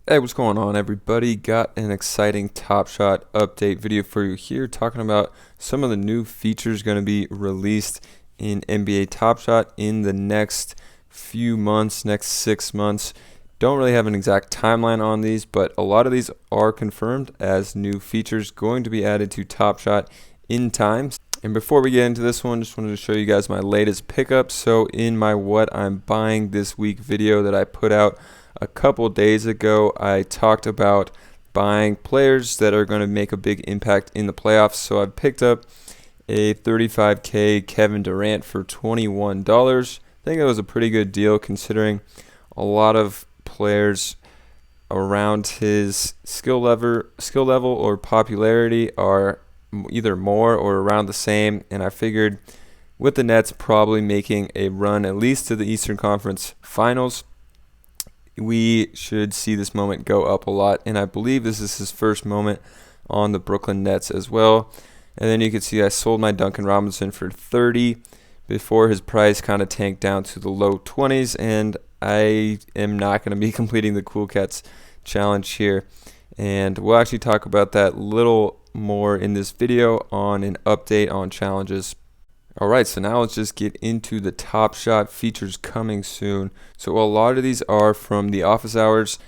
Hey, what's going on, everybody? Got an exciting Top Shot update video for you here, talking about some of the new features going to be released in NBA Top Shot in the next few months, next 6 months. Don't really have an exact timeline on these, but a lot of these are confirmed as new features going to be added to Top Shot in time. And before we get into this one, just wanted to show you guys my latest pickup. So in my what I'm buying this week video that I put out a couple days ago, I talked about buying players that are going to make a big impact in the playoffs. So I picked up a 35K Kevin Durant for $21. I think it was a pretty good deal considering a lot of players around his skill level or popularity are either more or around the same, and I figured with the Nets probably making a run at least to the Eastern Conference Finals, we should see this moment go up a lot, and I believe this is his first moment on the Brooklyn Nets as well. And then you can see I sold my Duncan Robinson for $30 before his price kind of tanked down to the low 20s, and I am not going to be completing the Cool Cats challenge here, and we'll actually talk about that little more in this video on an update on challenges. Alright, so now let's just get into the Top Shot features coming soon. So a lot of these are from the office hours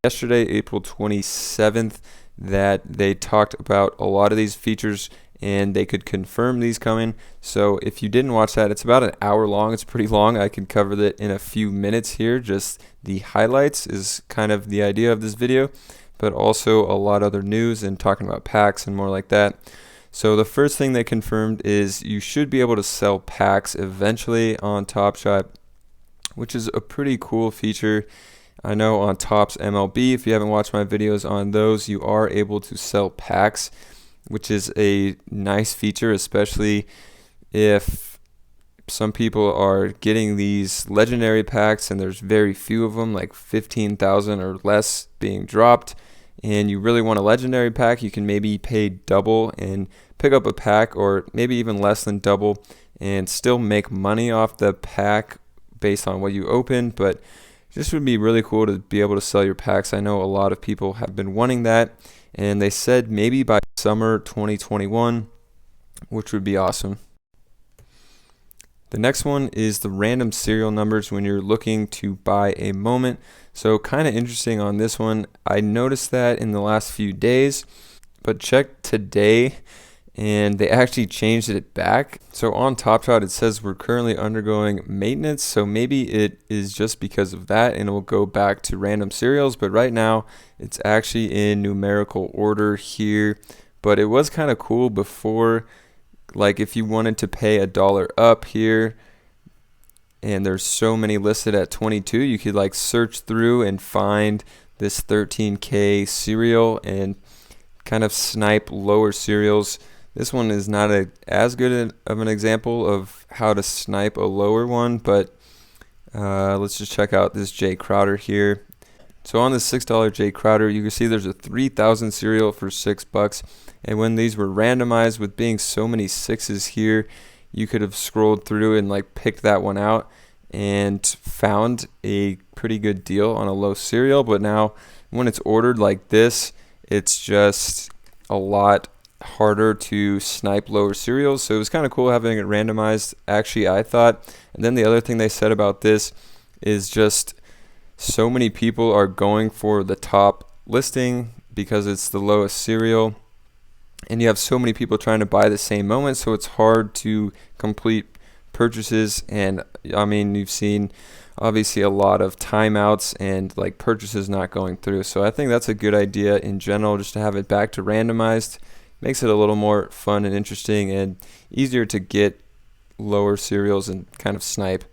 yesterday, April 27th, that they talked about a lot of these features and they could confirm these coming. So if you didn't watch that, it's about an hour long. It's pretty long. I can cover that in a few minutes here. Just the highlights is kind of the idea of this video, but also a lot of other news and talking about packs and more like that. So the first thing they confirmed is you should be able to sell packs eventually on Top Shot, which is a pretty cool feature. I know on Topps MLB, if you haven't watched my videos on those, you are able to sell packs, which is a nice feature, especially if some people are getting these legendary packs and there's very few of them, like 15,000 or less being dropped, and you really want a legendary pack. You can maybe pay double and pick up a pack, or maybe even less than double, and still make money off the pack based on what you open. But this would be really cool to be able to sell your packs. I know a lot of people have been wanting that, and they said maybe by summer 2021, which would be awesome. The next one is the random serial numbers when you're looking to buy a moment. So kind of interesting on this one. I noticed that in the last few days, but check today and they actually changed it back. So on Top Shot it says we're currently undergoing maintenance, so maybe it is just because of that and it will go back to random serials, but right now it's actually in numerical order here. But it was kind of cool before, like if you wanted to pay $1 up here and there's so many listed at 22, you could like search through and find this 13K serial and kind of snipe lower serials. This one is not as good of an example of how to snipe a lower one, but let's just check out this Jay Crowder here. So on the $6 Jay Crowder, you can see there's a 3,000 serial for $6. And when these were randomized with being so many sixes here, you could have scrolled through and like picked that one out and found a pretty good deal on a low serial. But now when it's ordered like this, it's just a lot harder to snipe lower serials. So it was kind of cool having it randomized, actually, I thought. And then the other thing they said about this is just so many people are going for the top listing because it's the lowest serial, and you have so many people trying to buy the same moment, so it's hard to complete purchases. And I mean, you've seen obviously a lot of timeouts and like purchases not going through. So I think that's a good idea in general, just to have it back to randomized. Makes it a little more fun and interesting and easier to get lower serials and kind of snipe.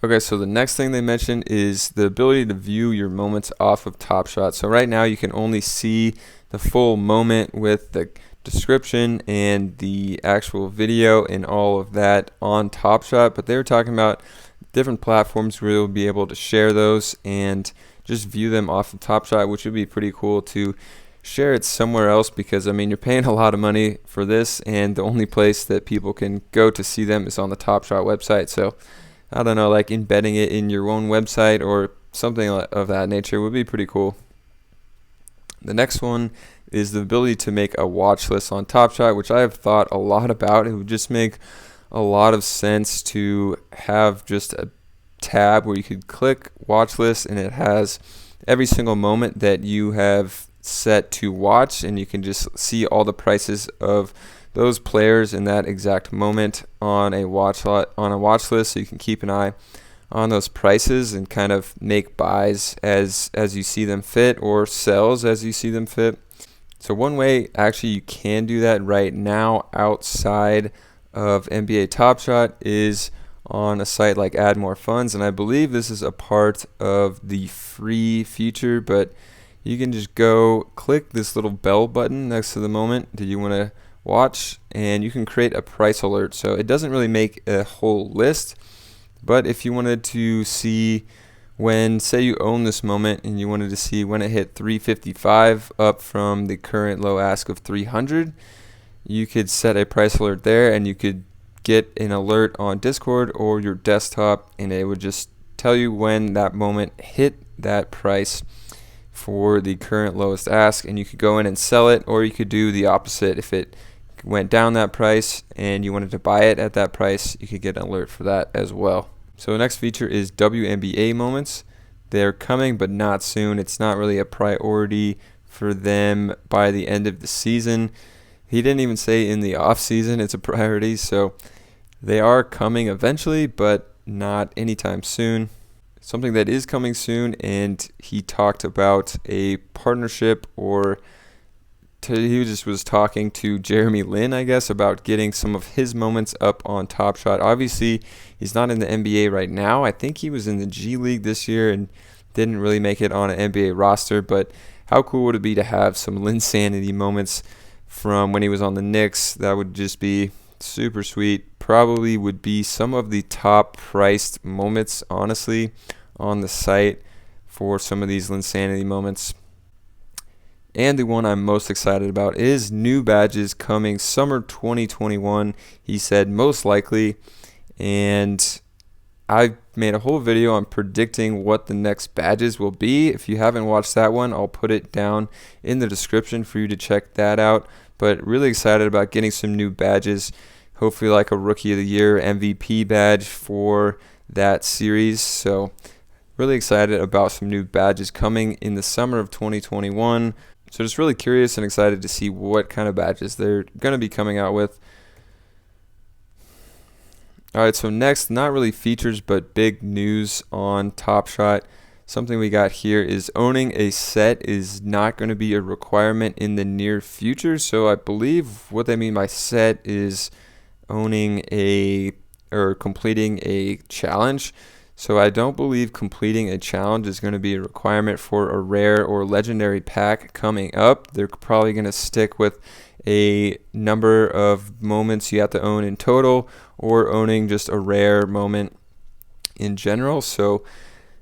Okay, so the next thing they mentioned is the ability to view your moments off of Top Shot. So right now you can only see the full moment with the description and the actual video and all of that on Top Shot, but they were talking about different platforms where you'll be able to share those and just view them off of Top Shot, which would be pretty cool to share it somewhere else, because I mean, you're paying a lot of money for this and the only place that people can go to see them is on the Top Shot website. So I don't know, like embedding it in your own website or something of that nature would be pretty cool. The next one is the ability to make a watch list on TOPSHOT, which I have thought a lot about. It would just make a lot of sense to have just a tab where you could click watch list and it has every single moment that you have set to watch, and you can just see all the prices of those players in that exact moment on a watch list, so you can keep an eye on those prices and kind of make buys as you see them fit, or sells as you see them fit. So one way actually you can do that right now outside of NBA TOPSHOT is on a site like Add More Funds, and I believe this is a part of the free feature, but you can just go click this little bell button next to the moment that you want to watch, and you can create a price alert. So it doesn't really make a whole list, but if you wanted to see when, say you own this moment and you wanted to see when it hit 355 up from the current low ask of 300, you could set a price alert there, and you could get an alert on Discord or your desktop, and it would just tell you when that moment hit that price for the current lowest ask, and you could go in and sell it, or you could do the opposite. If it went down that price and you wanted to buy it at that price, you could get an alert for that as well. So the next feature is WNBA moments. They're coming, but not soon. It's not really a priority for them by the end of the season. He didn't even say in the off season it's a priority, so they are coming eventually, but not anytime soon. Something that is coming soon, and he talked about a partnership, or he just was talking to Jeremy Lin, I guess, about getting some of his moments up on TOPSHOT. Obviously, he's not in the NBA right now. I think he was in the G League this year and didn't really make it on an NBA roster, but how cool would it be to have some LINSANITY moments from when he was on the Knicks? That would just be super sweet. Probably would be some of the top priced moments, honestly, on the site for some of these LINSANITY moments. And the one I'm most excited about is new badges coming summer 2021. He said most likely, and I made a whole video on predicting what the next badges will be. If you haven't watched that one, I'll put it down in the description for you to check that out. But really excited about getting some new badges, hopefully like a Rookie of the Year MVP badge for that series. So really excited about some new badges coming in the summer of 2021. So just really curious and excited to see what kind of badges they're going to be coming out with. Alright, so next, not really features, but big news on TOPSHOT. Something we got here is owning a set is not going to be a requirement in the near future. So I believe what they mean by set is owning or completing a challenge. So I don't believe completing a challenge is going to be a requirement for a rare or legendary pack coming up. They're probably going to stick with a number of moments you have to own in total, or owning just a rare moment in general. So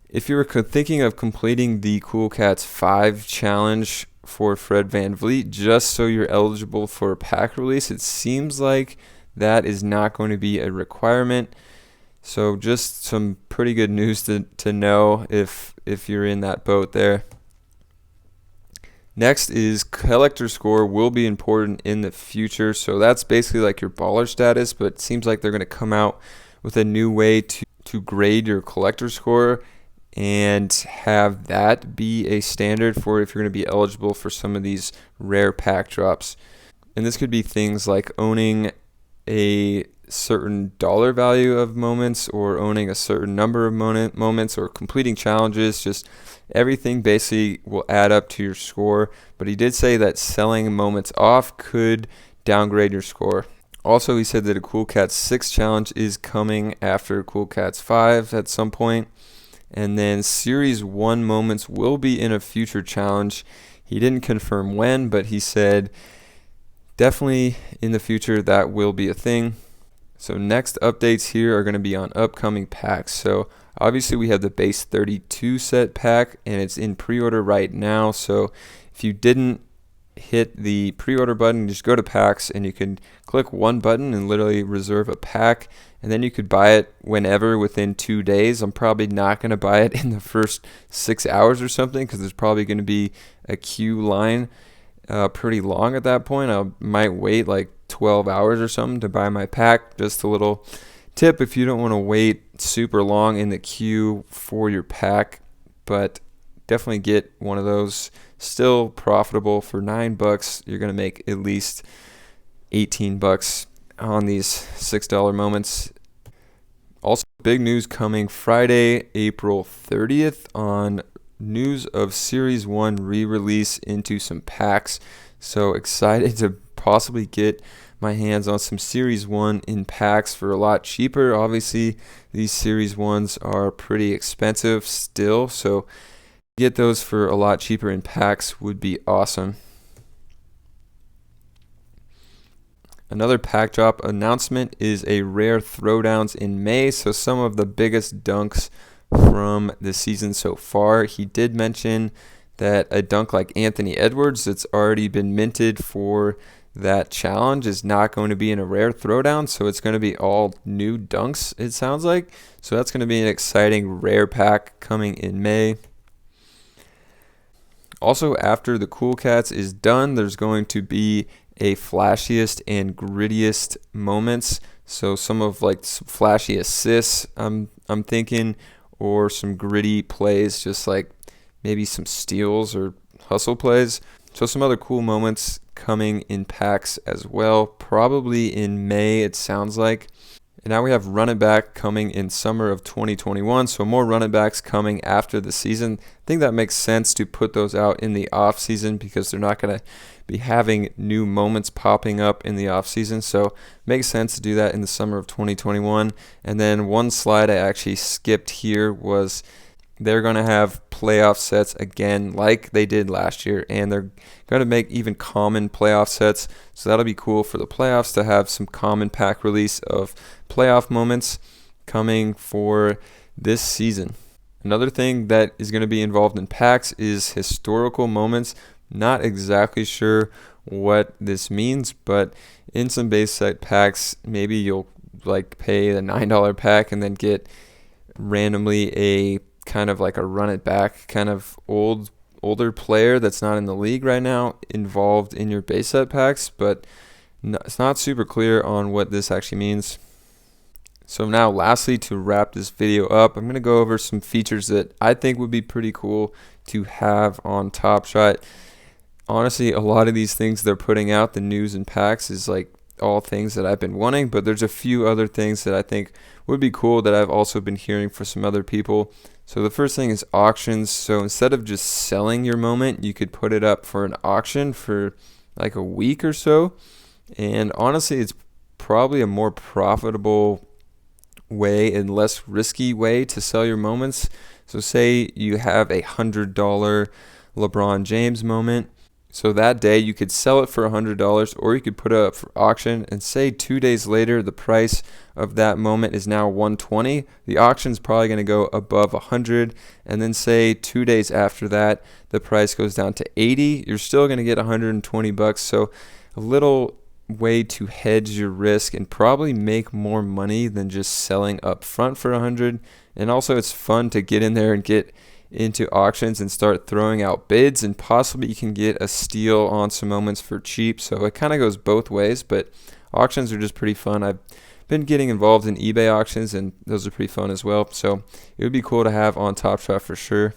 if you were thinking of completing the Cool Cats 5 challenge for Fred VanVleet just so you're eligible for a pack release, it seems like that is not going to be a requirement. So just some pretty good news to know if you're in that boat there. Next is collector score will be important in the future. So that's basically like your baller status, but it seems like they're going to come out with a new way to grade your collector score and have that be a standard for if you're going to be eligible for some of these rare pack drops. And this could be things like owning a certain dollar value of moments, or owning a certain number of moments, or completing challenges. Just everything basically will add up to your score. But he did say that selling moments off could downgrade your score. Also, he said that a Cool Cats 6 challenge is coming after Cool Cats 5 at some point. And then Series 1 moments will be in a future challenge. He didn't confirm when, but he said definitely in the future that will be a thing. So next updates here are going to be on upcoming packs. So obviously we have the base 32 set pack, and it's in pre-order right now. So if you didn't hit the pre-order button, just go to packs, and you can click one button and literally reserve a pack, and then you could buy it whenever within 2 days. I'm probably not going to buy it in the first 6 hours or something, because there's probably going to be a queue line pretty long at that point. I might wait like 12 hours or something to buy my pack. Just a little tip if you don't want to wait super long in the queue for your pack, but definitely get one of those. Still profitable. For $9 you're going to make at least $18 on these $6 moments. Also, big news coming Friday, April 30th, on news of Series 1 re-release into some packs. So excited to possibly get my hands on some Series 1 in packs for a lot cheaper. Obviously, these Series 1s are pretty expensive still, so get those for a lot cheaper in packs would be awesome. Another pack drop announcement is a rare throwdowns in May. So some of the biggest dunks from the season so far. He did mention that a dunk like Anthony Edwards that's already been minted for that challenge is not going to be in a rare throwdown, so it's going to be all new dunks, it sounds like. So that's going to be an exciting rare pack coming in May. Also, after the Cool Cats is done, there's going to be a flashiest and grittiest moments. So some of like some flashy assists, I'm thinking, or some gritty plays, just like maybe some steals or hustle plays. So some other cool moments coming in packs as well, probably in May it sounds like. And now we have running back coming in summer of 2021, so more running backs coming after the season. I think that makes sense to put those out in the off season because they're not going to be having new moments popping up in the off season, so it makes sense to do that in the summer of 2021. And then one slide I actually skipped here was they're going to have playoff sets again like they did last year, and they're going to make even common playoff sets, so that'll be cool for the playoffs to have some common pack release of playoff moments coming for this season. Another thing that is going to be involved in packs is historical moments. Not exactly sure what this means, but in some base set packs, maybe you'll like pay the $9 pack and then get randomly a kind of like a run it back kind of older player that's not in the league right now involved in your base set packs, but it's not super clear on what this actually means. So now lastly, to wrap this video up, I'm going to go over some features that I think would be pretty cool to have on TOPSHOT. Honestly, a lot of these things they're putting out, the news and packs, is like all things that I've been wanting, but there's a few other things that I think would be cool that I've also been hearing for some other people. So the first thing is auctions. So instead of just selling your moment, you could put it up for an auction for like a week or so. And honestly, it's probably a more profitable way and less risky way to sell your moments. So say you have a $100 LeBron James moment. So that day you could sell it for $100, or you could put it up for auction, and say 2 days later the price of that moment is now $120. The auction is probably going to go above $100, and then say 2 days after that the price goes down to $80. You're still going to get $120. So a little way to hedge your risk and probably make more money than just selling up front for $100. And also it's fun to get in there and get into auctions and start throwing out bids, and possibly you can get a steal on some moments for cheap. So it kind of goes both ways, but auctions are just pretty fun. I've been getting involved in eBay auctions, and those are pretty fun as well. So it would be cool to have on TOPSHOT for sure.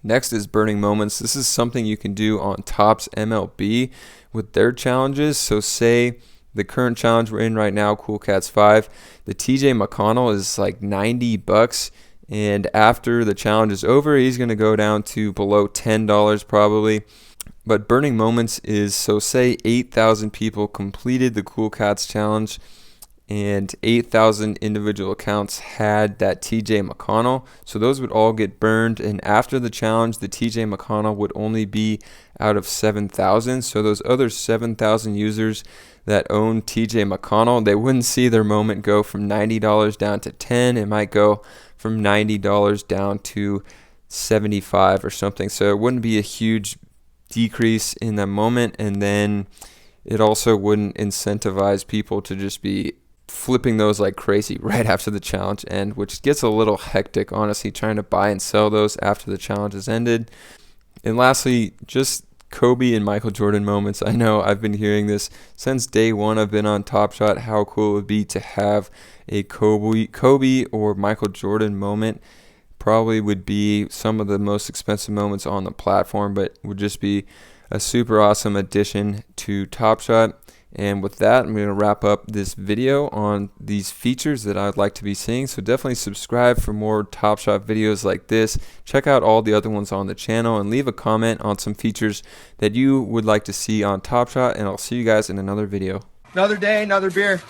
Next is burning moments. This is something you can do on Topps MLB with their challenges. So say the current challenge we're in right now, Cool Cats 5, the TJ McConnell is like $90. And after the challenge is over, he's going to go down to below $10 probably. But burning moments is, so say 8,000 people completed the Cool Cats challenge and 8,000 individual accounts had that TJ McConnell. So those would all get burned, and after the challenge, the TJ McConnell would only be out of 7,000. So those other 7,000 users that own TJ McConnell, they wouldn't see their moment go from $90 down to $10. It might go from $90 down to $75 or something. So it wouldn't be a huge decrease in that moment, and then it also wouldn't incentivize people to just be flipping those like crazy right after the challenge end, which gets a little hectic, honestly, trying to buy and sell those after the challenge has ended. And lastly, just Kobe and Michael Jordan moments. I know I've been hearing this since day one I've been on Top Shot, how cool it would be to have a Kobe or Michael Jordan moment. Probably would be some of the most expensive moments on the platform, but would just be a super awesome addition to Top Shot. And with that, I'm going to wrap up this video on these features that I'd like to be seeing. So definitely subscribe for more Top Shot videos like this. Check out all the other ones on the channel and leave a comment on some features that you would like to see on Top Shot. And I'll see you guys in another video. Another day, another beer.